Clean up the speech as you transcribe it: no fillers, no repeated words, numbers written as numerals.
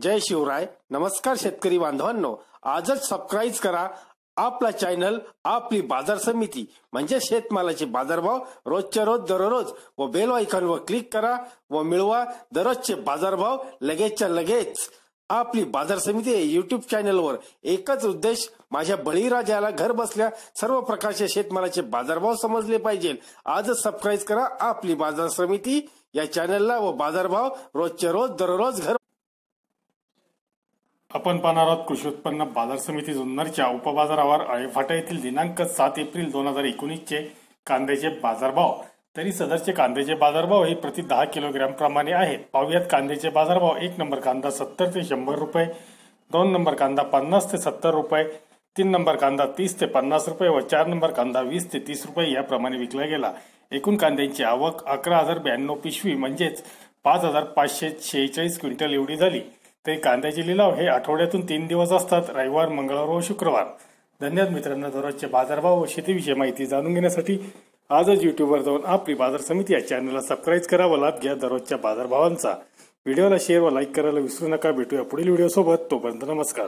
जय शिवराय. नमस्कार शेतकरी बांधवांनो, आजच सबस्क्राईब करा आपला चॅनल आपली बाजार समिती म्हणजे शेतमालाचे बाजारभाव रोजच्या रोज दररोज व बेल आयकॉनवर क्लिक करा व मिळवा दररोजचे बाजारभाव लगेचच्या लगेच. आपली बाजार समिती युट्यूब चॅनलवर एकच उद्देश, माझ्या बळीराजाला घर बसल्या सर्व प्रकारचे शेतमालाचे बाजारभाव समजले पाहिजे. आजच सबस्क्राईब करा आपली बाजार समिती या चॅनलला व बाजारभाव रोजच्या रोज दररोज घर. आपण पाहणार आहोत कृषी उत्पन्न बाजार समिती जुन्नरच्या उपबाजारावर आळेफाटा येथील दिनांक 7 एप्रिल 2019 चे कांद्याचे बाजारभाव. तरी सदरचे कांद्याचे बाजारभाव हे प्रति 10 किलोग्रॅम प्रमाणे आहेत. पाहूयात कांद्याचे बाजारभाव. 1 नंबर कांदा 70 ते 100 रुपये, 2 नंबर कांदा 50 ते 70 रुपये, 3 नंबर कांदा 30 ते 50 रुपये व 4 नंबर कांदा 20 ते 30 रुपये याप्रमाणे विकला गेला. एकूण कांद्यांची आवक 11,092 पिशवी म्हणजेच 5,546 क्विंटल एवढी झाली. तरी कांद्याचे लिलाव हे आठवड्यातून 3 दिवस असतात, रविवार, मंगळवार व शुक्रवार. धन्यवाद मित्रांनो. दररोजचे बाजारभाव व शेतीविषयी माहिती जाणून घेण्यासाठी आजच युट्यूबवर जाऊन आपली बाजार समिती या चॅनलला सबस्क्राईब करा व लाभ घ्या दररोजच्या बाजारभावांचा. व्हिडिओला शेअर व लाईक करायला विसरू नका. भेटूया पुढील व्हिडिओ सोबत. तोपर्यंत नमस्कार.